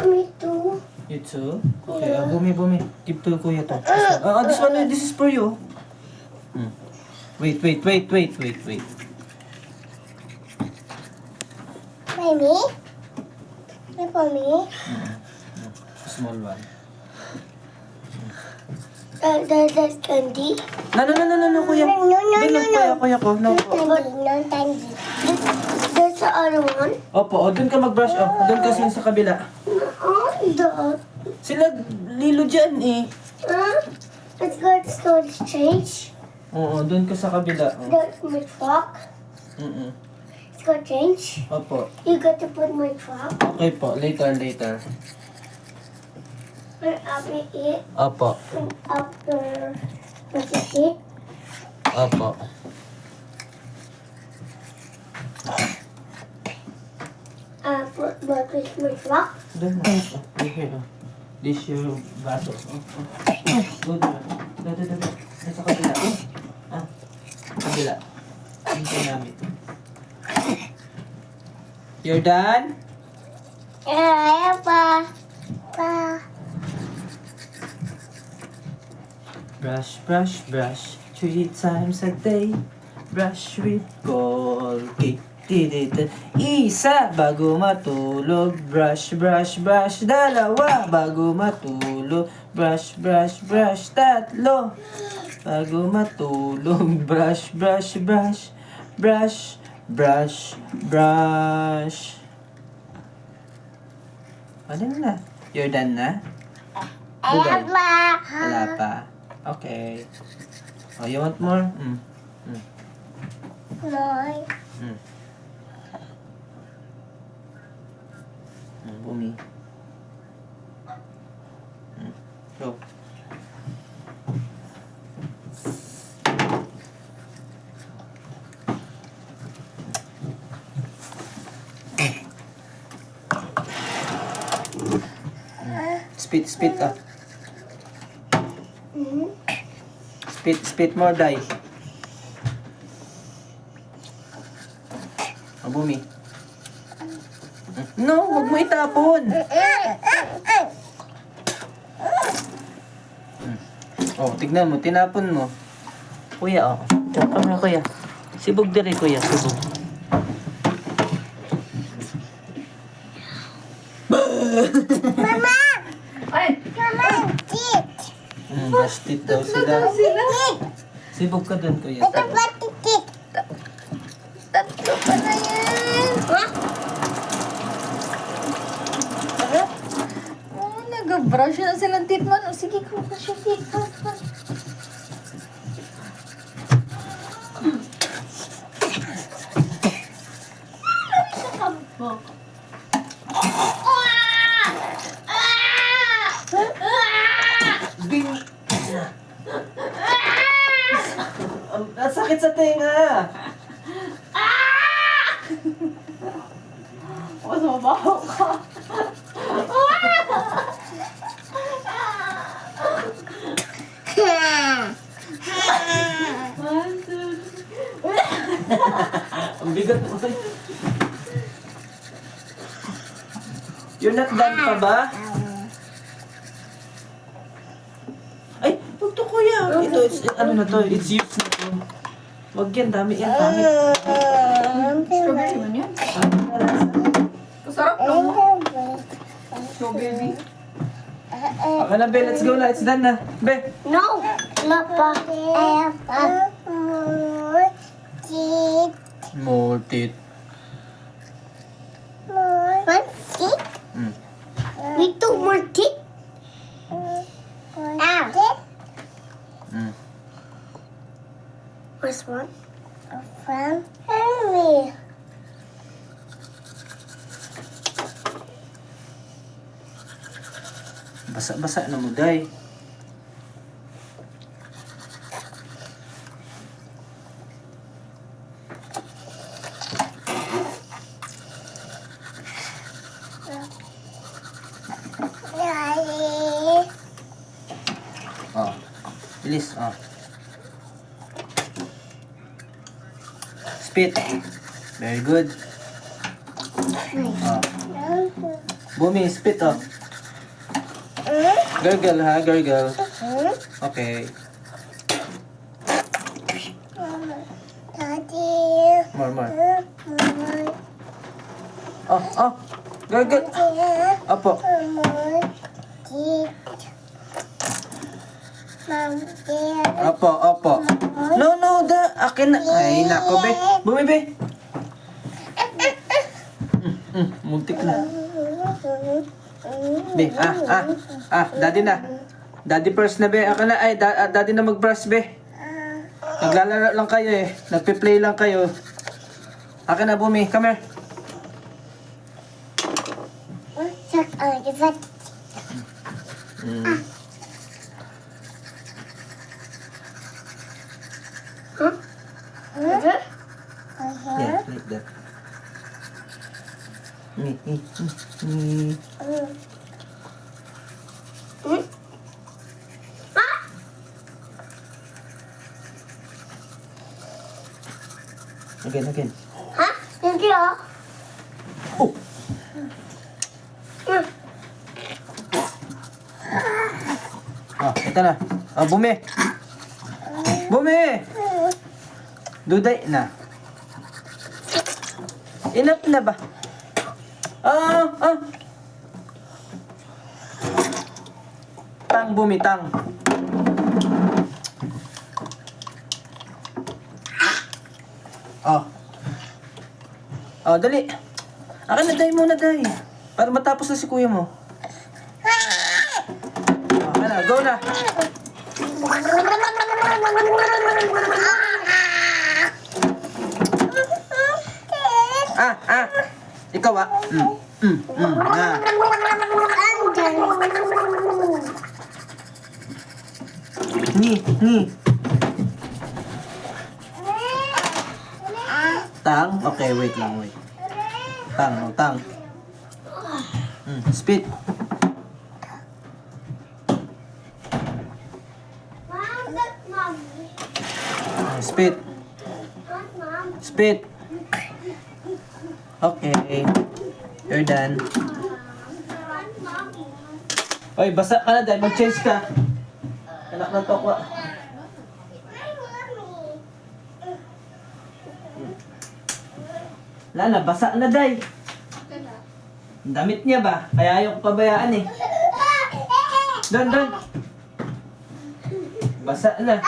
Me too. You too? Okay, bumi. Give to Kuya to. This one, this is for you. Wait. For me? For me? Small one. That's candy. No, Kuya. Kuya ko. No po. No candy. That's the other one. Opo, doon ka mag-brush off. Doon kasi sa kabila. Oh, the. Sila lilo dyan eh. Let's go to storage change. Oo, doon ka sa kabila. That's my truck. Let's go change. Opo. You got to put my truck. Okay po, later. And after it, Opo. and after what's it? Opo. Put my truck. Doon na. Here. This your baso. Good. Nasa kabila. Kabila. Hintay namin. You're done? Yeah, pa. Brush 3 times a day. Brush with Colgate. Isa bago matulog. Brush. Dalawa bago matulog. Brush. Tatlo bago matulog. Brush. Ano na? You're done na? Bugay. Wala pa. Okay. Oh, you want more? Bumi. Go. Spit up. Spit more, Dai. Bumi. No, huwag mo itapon. Oh, tignan mo, tinapon mo. Kuya, tapon mo, kuya. Sibog dire, kuya, sibog. Mama! Ay! Mama, tit! Bastit daw sila. Sibog ka dun, kuya. Ito ba tit? Tatlo pa na yan! Nag-brush na silang teeth mo. Sige, brush yung teeth mo. Bing! Ang sakit sa tenga! Mas mabaho ka. Ang bigat mo. You're not done pa ba? Ay, huwag to, kuya. Ito, ano na to? It's used na to. Wag yan, dami yan, pangit. Strawberry man yan. Kasarap na mo. Strawberry. Okay na, Be. Let's go na. It's done na. Be. No! Lapa. Tit. More teeth. One tit? We took more tit? Tit? Where's one? From Henry. Basa-basa na mo, Day. Oh. Bilis, oh. Spit. Very good. Oh. Bumi, spit oh. Gargle ha, gargle. Okay. Daddy. More. Oh. Gargle. Opo. Opo. No, akin na. Ay, nako, be. Bumi, be. Muntik na. Be, daddy na. Daddy first na, be. Akin na, ay, daddy na mag-brush, be. Naglalaro lang kayo eh. Nagpe-play lang kayo. Akin na, Bumi. Come here. Yeah, like that. Me. Again. Hah? Hindi ah. Oh! Ito na. Bumi! Duday na. Enough na ba? Tang, Bumi, tang. Dali. Akin na, day muna, day. Para matapos na si kuya mo. Akin na, go na. Ikaw Ni. Tang? Okay, wait. Tang. Spit. Spit. Okay. You're done. Oy, basa ka na dahil mag-change ka. Anak ng tokwa. Lala, basa na day. Ang damit niya ba? Kaya ayaw ko pabayaan eh. Don. Basa na.